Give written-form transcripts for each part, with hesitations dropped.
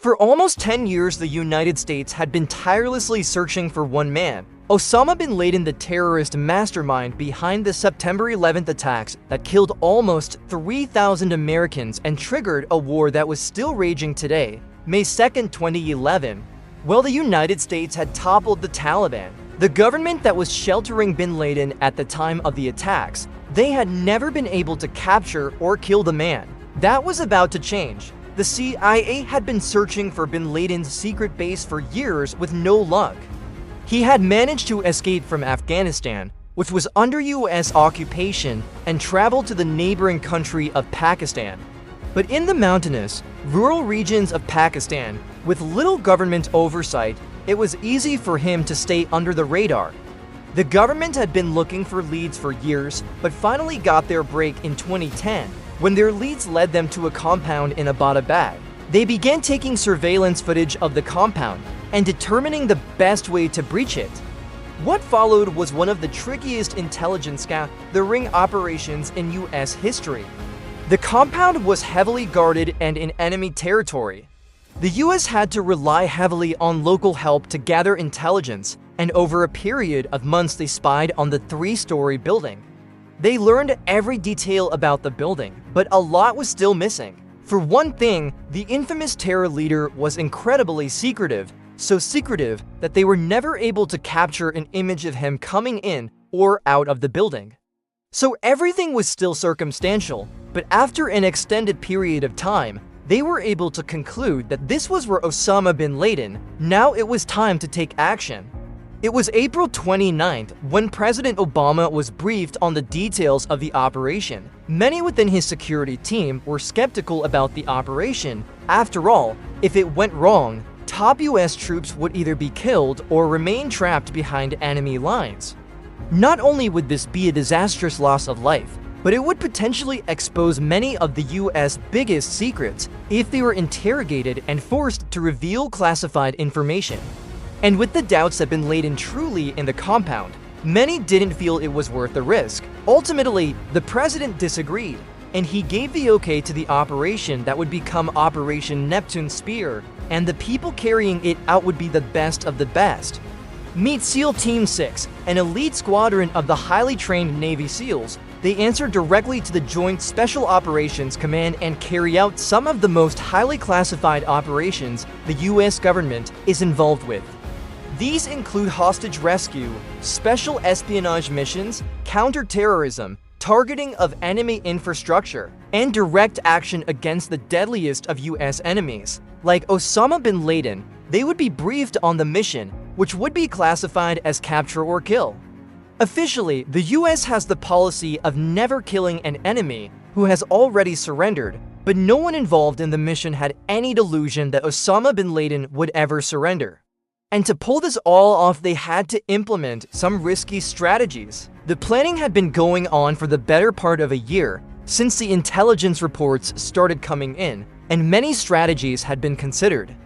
For almost 10 years, the United States had been tirelessly searching for one man, Osama bin Laden, the terrorist mastermind behind the September 11th attacks that killed almost 3,000 Americans and triggered a war that was still raging today, May 2nd, 2011. While the United States had toppled the Taliban, the government that was sheltering bin Laden at the time of the attacks, they had never been able to capture or kill the man. That was about to change. The CIA had been searching for bin Laden's secret base for years with no luck. He had managed to escape from Afghanistan, which was under US occupation, and traveled to the neighboring country of Pakistan. But in the mountainous, rural regions of Pakistan, with little government oversight, it was easy for him to stay under the radar. The government had been looking for leads for years, but finally got their break in 2010, when their leads led them to a compound in Abbottabad. They began taking surveillance footage of the compound and determining the best way to breach it. What followed was one of the trickiest intelligence gathering operations in US history. The compound was heavily guarded and in enemy territory. The US had to rely heavily on local help to gather intelligence, and over a period of months they spied on the 3-story building. They learned every detail about the building, but a lot was still missing. For one thing, the infamous terror leader was incredibly secretive, so secretive that they were never able to capture an image of him coming in or out of the building. So everything was still circumstantial, but after an extended period of time, they were able to conclude that this was where Osama bin Laden. Now it was time to take action. It was April 29th when President Obama was briefed on the details of the operation. Many within his security team were skeptical about the operation. After all, if it went wrong, top US troops would either be killed or remain trapped behind enemy lines. Not only would this be a disastrous loss of life, but it would potentially expose many of the US' biggest secrets if they were interrogated and forced to reveal classified information. And with the doubts that bin Laden truly in the compound, many didn't feel it was worth the risk. Ultimately, the president disagreed, and he gave the okay to the operation that would become Operation Neptune Spear, and the people carrying it out would be the best of the best. Meet SEAL Team 6, an elite squadron of the highly trained Navy SEALs. They answer directly to the Joint Special Operations Command and carry out some of the most highly classified operations the US government is involved with. These include hostage rescue, special espionage missions, counterterrorism, targeting of enemy infrastructure, and direct action against the deadliest of US enemies. Like Osama bin Laden, they would be briefed on the mission, which would be classified as capture or kill. Officially, the US has the policy of never killing an enemy who has already surrendered, but no one involved in the mission had any delusion that Osama bin Laden would ever surrender. And to pull this all off, they had to implement some risky strategies. The planning had been going on for the better part of a year, since the intelligence reports started coming in, and many strategies had been considered.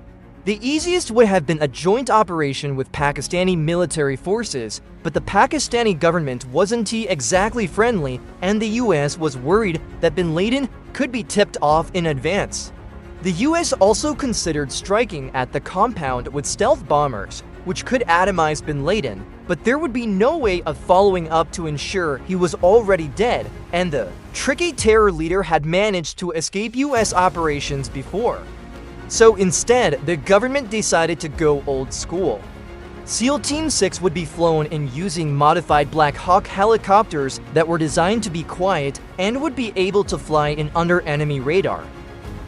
The easiest would have been a joint operation with Pakistani military forces, but the Pakistani government wasn't exactly friendly, and the US was worried that bin Laden could be tipped off in advance. The US also considered striking at the compound with stealth bombers, which could atomize bin Laden, but there would be no way of following up to ensure he was already dead, and the tricky terror leader had managed to escape US operations before. So instead, the government decided to go old school. SEAL Team 6 would be flown in using modified Black Hawk helicopters that were designed to be quiet and would be able to fly in under enemy radar.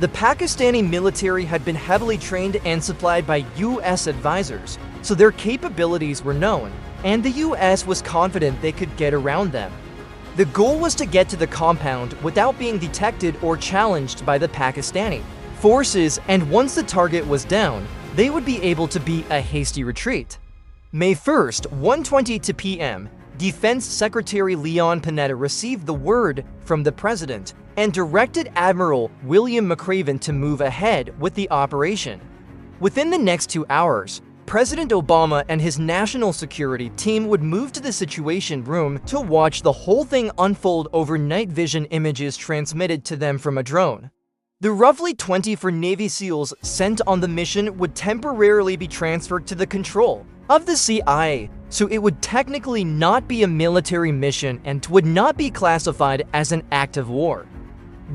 The Pakistani military had been heavily trained and supplied by US advisors, so their capabilities were known, and the US was confident they could get around them. The goal was to get to the compound without being detected or challenged by the Pakistani forces, and once the target was down, they would be able to beat a hasty retreat. May 1st, 1:22 p.m., Defense Secretary Leon Panetta received the word from the president and directed Admiral William McRaven to move ahead with the operation. Within the next 2 hours, President Obama and his national security team would move to the Situation Room to watch the whole thing unfold over night vision images transmitted to them from a drone. The roughly 24 Navy SEALs sent on the mission would temporarily be transferred to the control of the CIA, so it would technically not be a military mission and would not be classified as an act of war.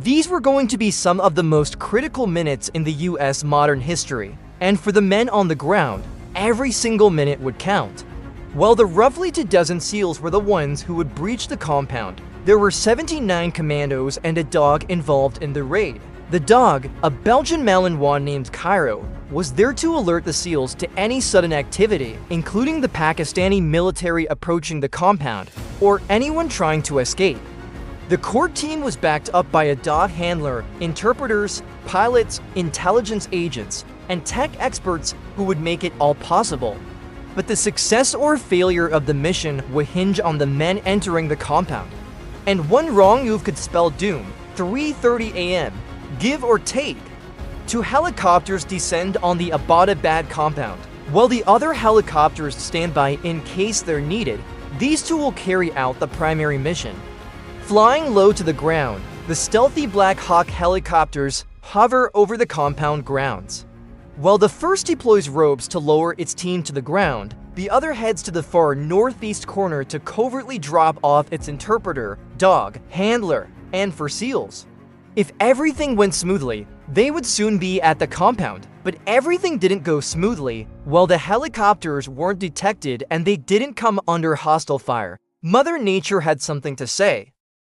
These were going to be some of the most critical minutes in the US modern history, and for the men on the ground, every single minute would count. While the roughly 2 dozen SEALs were the ones who would breach the compound, there were 79 commandos and a dog involved in the raid. The dog, a Belgian Malinois named Cairo, was there to alert the SEALs to any sudden activity, including the Pakistani military approaching the compound, or anyone trying to escape. The core team was backed up by a dog handler, interpreters, pilots, intelligence agents, and tech experts who would make it all possible. But the success or failure of the mission would hinge on the men entering the compound. And one wrong move could spell doom. 3:30 a.m. Give or take. 2 helicopters descend on the Abbottabad compound. While the other helicopters stand by in case they're needed, these 2 will carry out the primary mission. Flying low to the ground, the stealthy Black Hawk helicopters hover over the compound grounds. While the first deploys ropes to lower its team to the ground, the other heads to the far northeast corner to covertly drop off its interpreter, dog, handler, and for SEALs. If everything went smoothly, they would soon be at the compound, but everything didn't go smoothly. While the helicopters weren't detected and they didn't come under hostile fire, Mother Nature had something to say.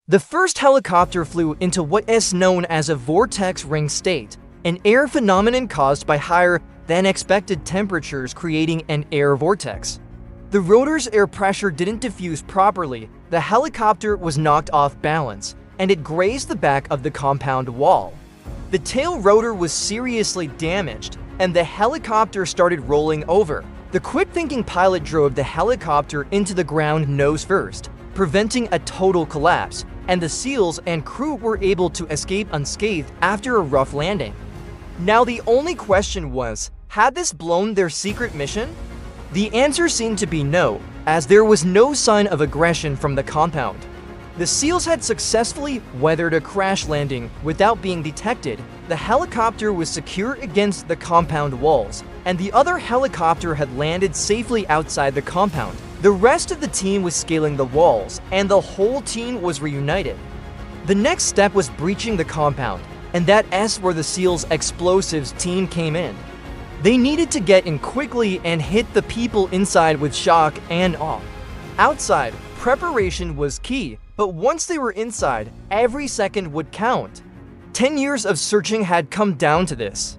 The first helicopter flew into what is known as a vortex ring state, an air phenomenon caused by higher than expected temperatures creating an air vortex. The rotor's air pressure didn't diffuse properly, the helicopter was knocked off balance, and it grazed the back of the compound wall. The tail rotor was seriously damaged, and the helicopter started rolling over. The quick-thinking pilot drove the helicopter into the ground nose first, preventing a total collapse, and the SEALs and crew were able to escape unscathed after a rough landing. Now the only question was, had this blown their secret mission? The answer seemed to be no, as there was no sign of aggression from the compound. The SEALs had successfully weathered a crash landing without being detected. The helicopter was secure against the compound walls, and the other helicopter had landed safely outside the compound. The rest of the team was scaling the walls, and the whole team was reunited. The next step was breaching the compound, and that's where the SEALs' explosives team came in. They needed to get in quickly and hit the people inside with shock and awe. Outside, preparation was key, but once they were inside, every second would count. 10 years of searching had come down to this.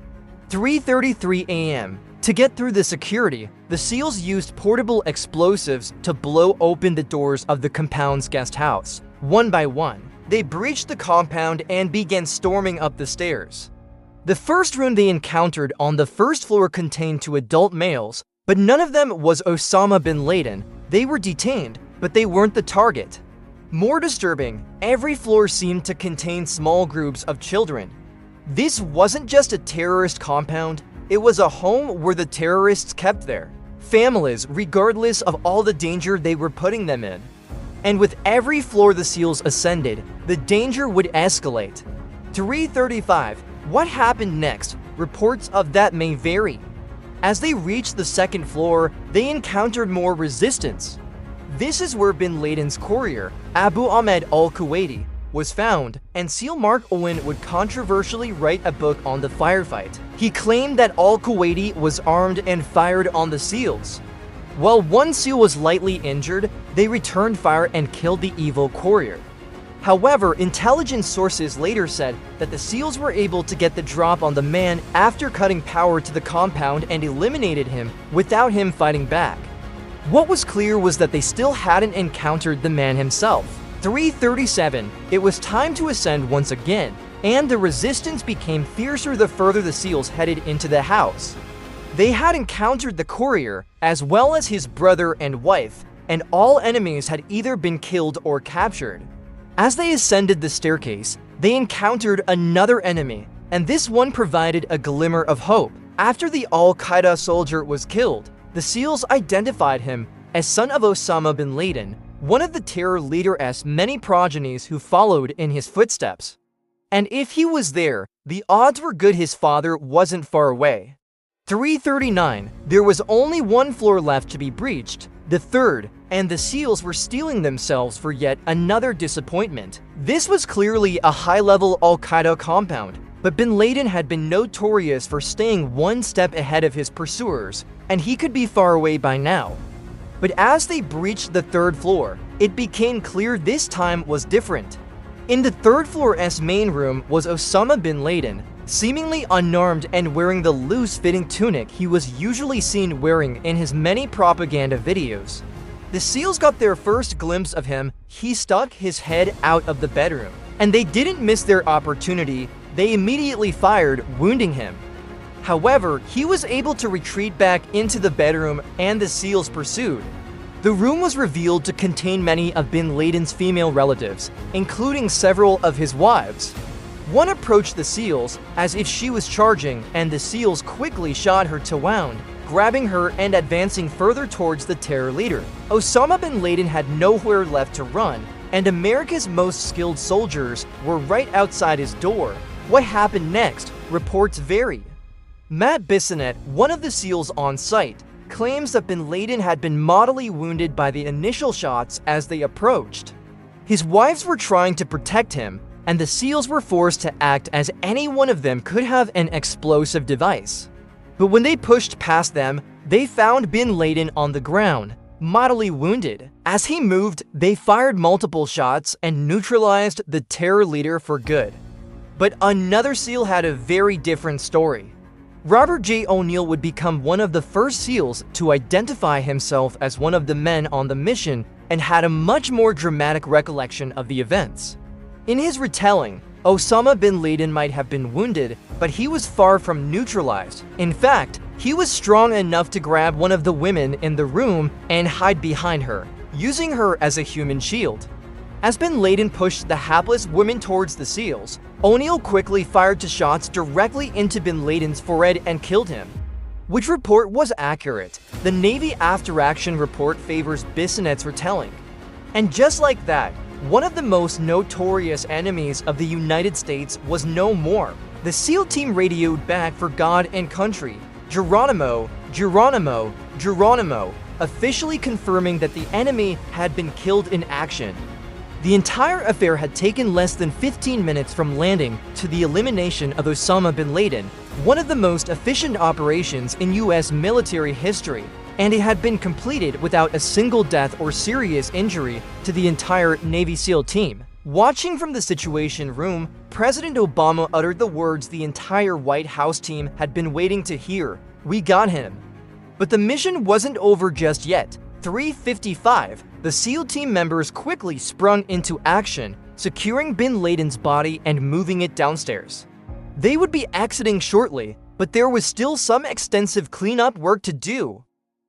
3:33 a.m. To get through the security, the SEALs used portable explosives to blow open the doors of the compound's guest house. One by one, they breached the compound and began storming up the stairs. The first room they encountered on the first floor contained 2 adult males, but none of them was Osama bin Laden. They were detained, but they weren't the target. More disturbing, every floor seemed to contain small groups of children. This wasn't just a terrorist compound, it was a home where the terrorists kept their families, regardless of all the danger they were putting them in. And with every floor the SEALs ascended, the danger would escalate. 3:35. What happened next? Reports of that may vary. As they reached the second floor, they encountered more resistance. This is where bin Laden's courier, Abu Ahmed al-Kuwaiti, was found, and SEAL Mark Owen would controversially write a book on the firefight. He claimed that al-Kuwaiti was armed and fired on the SEALs. While one SEAL was lightly injured, they returned fire and killed the evil courier. However, intelligence sources later said that the SEALs were able to get the drop on the man after cutting power to the compound and eliminated him without him fighting back. What was clear was that they still hadn't encountered the man himself. 3:37. It was time to ascend once again, and the resistance became fiercer the further the SEALs headed into the house. They had encountered the courier, as well as his brother and wife, and all enemies had either been killed or captured. As they ascended the staircase, they encountered another enemy, and this one provided a glimmer of hope. After the Al-Qaeda soldier was killed, the SEALs identified him as son of Osama bin Laden, one of the terror leader's many progenies who followed in his footsteps. And if he was there, the odds were good his father wasn't far away. 3:39, there was only one floor left to be breached, the third, and the SEALs were steeling themselves for yet another disappointment. This was clearly a high-level Al-Qaeda compound, but bin Laden had been notorious for staying one step ahead of his pursuers, and he could be far away by now. But as they breached the third floor, it became clear this time was different. In the third floor's main room was Osama bin Laden, seemingly unarmed and wearing the loose-fitting tunic he was usually seen wearing in his many propaganda videos. The SEALs got their first glimpse of him. He stuck his head out of the bedroom, and they didn't miss their opportunity. They immediately fired, wounding him. However, he was able to retreat back into the bedroom and the SEALs pursued. The room was revealed to contain many of bin Laden's female relatives, including several of his wives. One approached the SEALs as if she was charging, and the SEALs quickly shot her to wound, grabbing her and advancing further towards the terror leader. Osama bin Laden had nowhere left to run, and America's most skilled soldiers were right outside his door. What happened next? Reports vary. Matt Bissonette, one of the SEALs on site, claims that bin Laden had been mortally wounded by the initial shots as they approached. His wives were trying to protect him, and the SEALs were forced to act as any one of them could have an explosive device. But when they pushed past them, they found bin Laden on the ground, mortally wounded. As he moved, they fired multiple shots and neutralized the terror leader for good. But another SEAL had a very different story. Robert J. O'Neill would become one of the first SEALs to identify himself as one of the men on the mission and had a much more dramatic recollection of the events. In his retelling, Osama bin Laden might have been wounded, but he was far from neutralized. In fact, he was strong enough to grab one of the women in the room and hide behind her, using her as a human shield. As bin Laden pushed the hapless woman towards the SEALs, O'Neill quickly fired two shots directly into bin Laden's forehead and killed him. Which report was accurate? The Navy after-action report favors Bissonette's retelling. And just like that, one of the most notorious enemies of the United States was no more. The SEAL team radioed back for God and country, Geronimo, Geronimo, Geronimo, officially confirming that the enemy had been killed in action. The entire affair had taken less than 15 minutes from landing to the elimination of Osama bin Laden, one of the most efficient operations in US military history, and it had been completed without a single death or serious injury to the entire Navy SEAL team. Watching from the Situation Room, President Obama uttered the words the entire White House team had been waiting to hear: "We got him." But the mission wasn't over just yet. 3:55, the SEAL team members quickly sprung into action, securing bin Laden's body and moving it downstairs. They would be exiting shortly, but there was still some extensive cleanup work to do.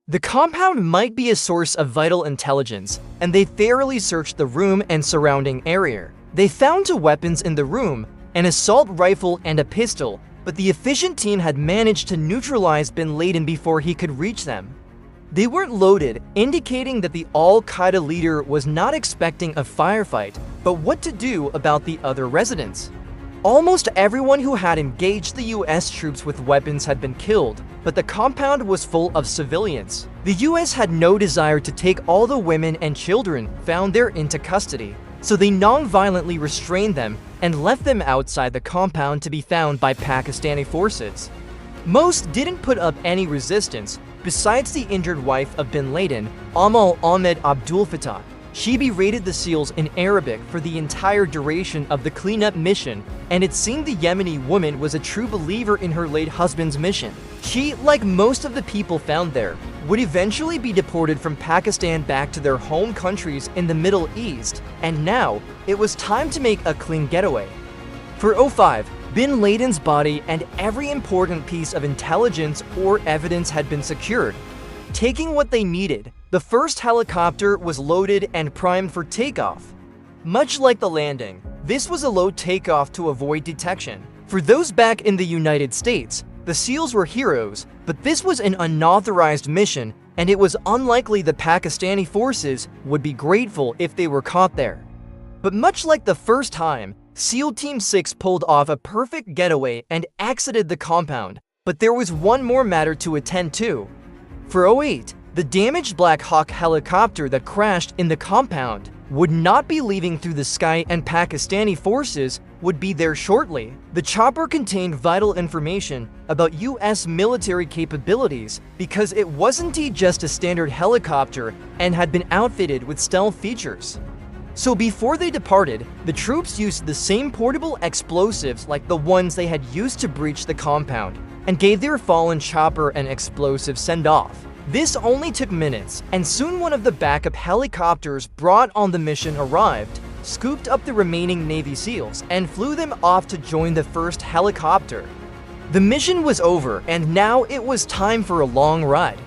The compound might be a source of vital intelligence, and they thoroughly searched the room and surrounding area. They found two weapons in the room, an assault rifle and a pistol, but the efficient team had managed to neutralize bin Laden before he could reach them. They weren't loaded, indicating that the Al-Qaeda leader was not expecting a firefight, but what to do about the other residents. Almost everyone who had engaged the US troops with weapons had been killed, but the compound was full of civilians. The US had no desire to take all the women and children found there into custody, so they non-violently restrained them and left them outside the compound to be found by Pakistani forces. Most didn't put up any resistance, besides the injured wife of bin Laden, Amal Ahmed Abdul Fattah. She berated the SEALs in Arabic for the entire duration of the cleanup mission, and it seemed the Yemeni woman was a true believer in her late husband's mission. She, like most of the people found there, would eventually be deported from Pakistan back to their home countries in the Middle East, and now it was time to make a clean getaway. For 05, bin Laden's body and every important piece of intelligence or evidence had been secured. Taking what they needed, the first helicopter was loaded and primed for takeoff. Much like the landing, this was a low takeoff to avoid detection. For those back in the United States, the SEALs were heroes, but this was an unauthorized mission, and it was unlikely the Pakistani forces would be grateful if they were caught there. But much like the first time, SEAL Team 6 pulled off a perfect getaway and exited the compound. But there was one more matter to attend to. For 08, the damaged Black Hawk helicopter that crashed in the compound would not be leaving through the sky, and Pakistani forces would be there shortly. The chopper contained vital information about US military capabilities because it wasn't just a standard helicopter and had been outfitted with stealth features. So before they departed, the troops used the same portable explosives like the ones they had used to breach the compound and gave their fallen chopper an explosive send-off. This only took minutes, and soon one of the backup helicopters brought on the mission arrived, scooped up the remaining Navy SEALs, and flew them off to join the first helicopter. The mission was over, and now it was time for a long ride.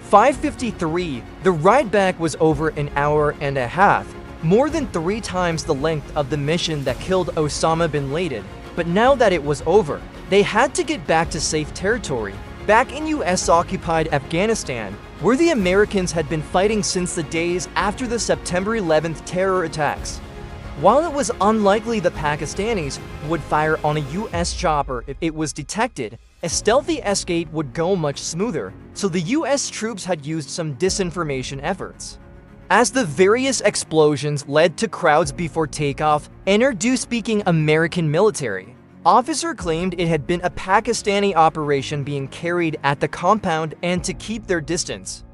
5:53, the ride back was over an hour and a half, more than 3 times the length of the mission that killed Osama bin Laden. But now that it was over, they had to get back to safe territory, back in US-occupied Afghanistan, where the Americans had been fighting since the days after the September 11th terror attacks. While it was unlikely the Pakistanis would fire on a US chopper if it was detected, a stealthy escape would go much smoother, so the US troops had used some disinformation efforts. As the various explosions led to crowds before takeoff, an Urdu-speaking American military officer claimed it had been a Pakistani operation being carried at the compound and to keep their distance.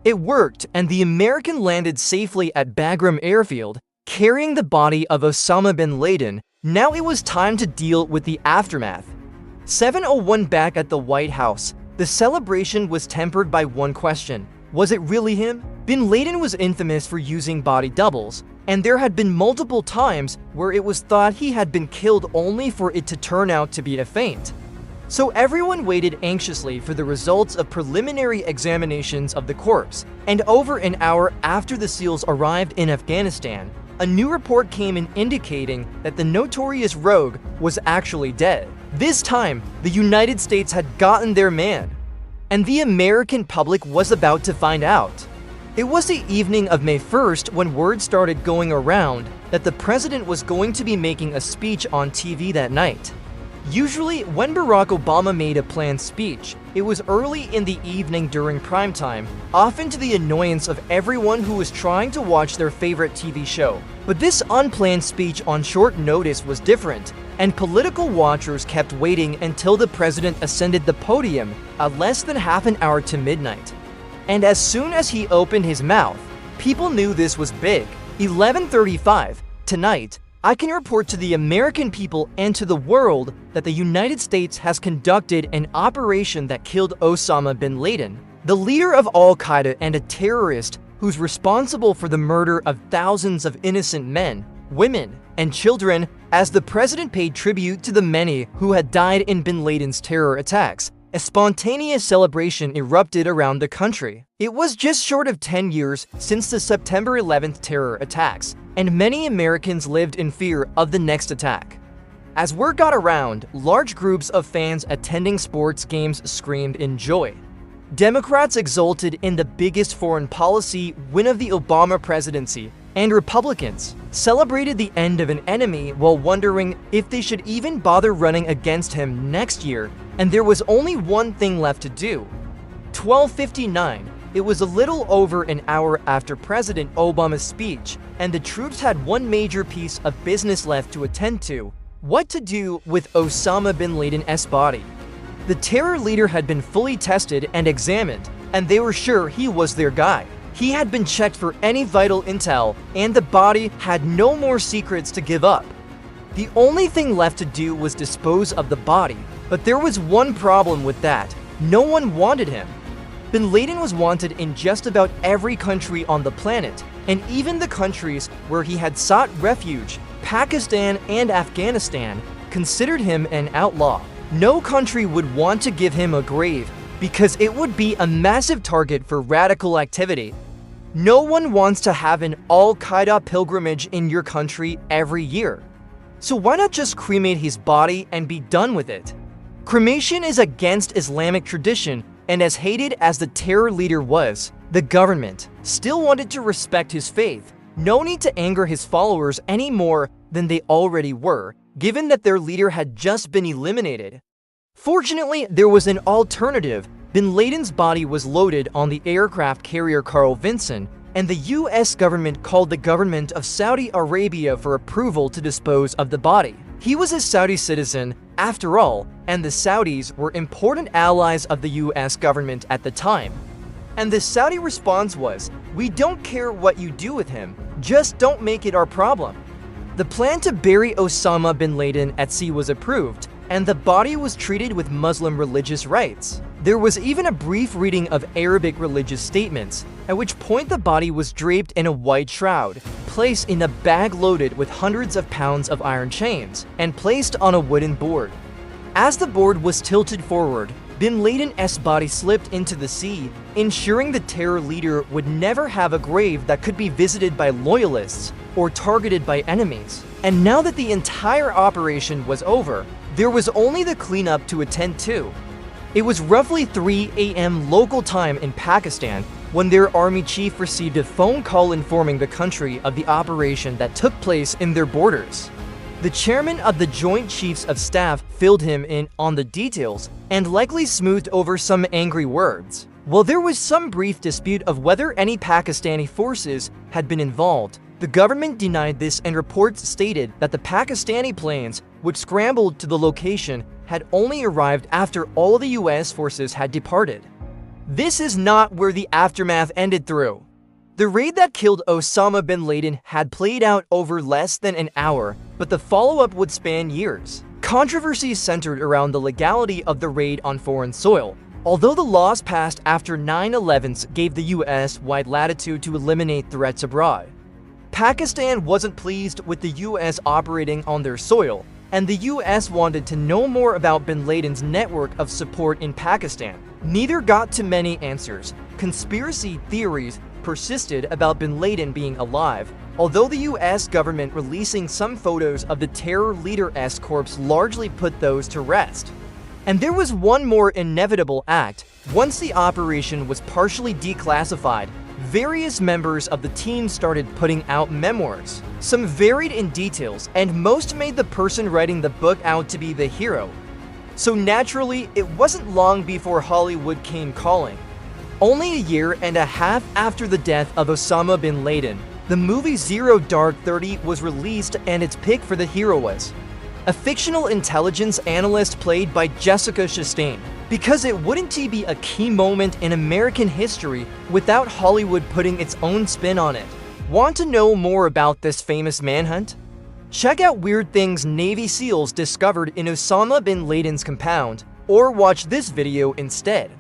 It worked, and the American landed safely at Bagram Airfield, carrying the body of Osama bin Laden. Now it was time to deal with the aftermath. 7:01 back at the White House, the celebration was tempered by one question. Was it really him? Bin Laden was infamous for using body doubles, and there had been multiple times where it was thought he had been killed only for it to turn out to be a feint. So everyone waited anxiously for the results of preliminary examinations of the corpse, and over an hour after the SEALs arrived in Afghanistan, a new report came in indicating that the notorious rogue was actually dead. This time, the United States had gotten their man, and the American public was about to find out. It was the evening of May 1st when word started going around that the president was going to be making a speech on TV that night. Usually, when Barack Obama made a planned speech, it was early in the evening during primetime, often to the annoyance of everyone who was trying to watch their favorite TV show. But this unplanned speech on short notice was different, and political watchers kept waiting until the president ascended the podium at less than half an hour to midnight. And as soon as he opened his mouth, people knew this was big. 11:35, tonight, I can report to the American people and to the world that the United States has conducted an operation that killed Osama bin Laden, the leader of Al-Qaeda and a terrorist who's responsible for the murder of thousands of innocent men, women, and children, as the president paid tribute to the many who had died in bin Laden's terror attacks. A spontaneous celebration erupted around the country. It was just short of 10 years since the September 11th terror attacks, and many Americans lived in fear of the next attack. As word got around, large groups of fans attending sports games screamed in joy. Democrats exulted in the biggest foreign policy win of the Obama presidency, and Republicans celebrated the end of an enemy while wondering if they should even bother running against him next year, and there was only one thing left to do. 12:59, it was a little over an hour after President Obama's speech, and the troops had one major piece of business left to attend to: what to do with Osama bin Laden's body. The terror leader had been fully tested and examined, and they were sure he was their guy. He had been checked for any vital intel, and the body had no more secrets to give up. The only thing left to do was dispose of the body, but there was one problem with that. No one wanted him. Bin Laden was wanted in just about every country on the planet, and even the countries where he had sought refuge, Pakistan and Afghanistan, considered him an outlaw. No country would want to give him a grave because it would be a massive target for radical activity. No one wants to have an Al-Qaeda pilgrimage in your country every year. So why not just cremate his body and be done with it? Cremation is against Islamic tradition, and as hated as the terror leader was, the government still wanted to respect his faith. No need to anger his followers anymore than they already were, given that their leader had just been eliminated. Fortunately, there was an alternative. Bin Laden's body was loaded on the aircraft carrier Carl Vinson, and the US government called the government of Saudi Arabia for approval to dispose of the body. He was a Saudi citizen, after all, and the Saudis were important allies of the US government at the time. And the Saudi response was, "We don't care what you do with him, just don't make it our problem." The plan to bury Osama bin Laden at sea was approved, and the body was treated with Muslim religious rites. There was even a brief reading of Arabic religious statements, at which point the body was draped in a white shroud, placed in a bag loaded with hundreds of pounds of iron chains, and placed on a wooden board. As the board was tilted forward, bin Laden's body slipped into the sea, ensuring the terror leader would never have a grave that could be visited by loyalists or targeted by enemies. And now that the entire operation was over, there was only the cleanup to attend to. It was roughly 3 a.m. local time in Pakistan when their army chief received a phone call informing the country of the operation that took place in their borders. The chairman of the Joint Chiefs of Staff filled him in on the details and likely smoothed over some angry words. While there was some brief dispute of whether any Pakistani forces had been involved, the government denied this, and reports stated that the Pakistani planes, which scrambled to the location, had only arrived after all the US forces had departed. This is not where the aftermath ended through. The raid that killed Osama bin Laden had played out over less than an hour, but the follow-up would span years. Controversy centered around the legality of the raid on foreign soil. Although the laws passed after 9/11 gave the US wide latitude to eliminate threats abroad, Pakistan wasn't pleased with the US operating on their soil, and the US wanted to know more about bin Laden's network of support in Pakistan. Neither got to many answers. Conspiracy theories persisted about bin Laden being alive, although the US government releasing some photos of the terror leader's corpse largely put those to rest. And there was one more inevitable act. Once the operation was partially declassified, various members of the team started putting out memoirs. Some varied in details, and most made the person writing the book out to be the hero. So naturally, it wasn't long before Hollywood came calling. Only a year and a half after the death of Osama bin Laden, the movie Zero Dark 30 was released, and its pick for the hero was a fictional intelligence analyst played by Jessica Chastain, because it wouldn't be a key moment in American history without Hollywood putting its own spin on it. Want to know more about this famous manhunt? Check out weird things Navy SEALs discovered in Osama bin Laden's compound, or watch this video instead.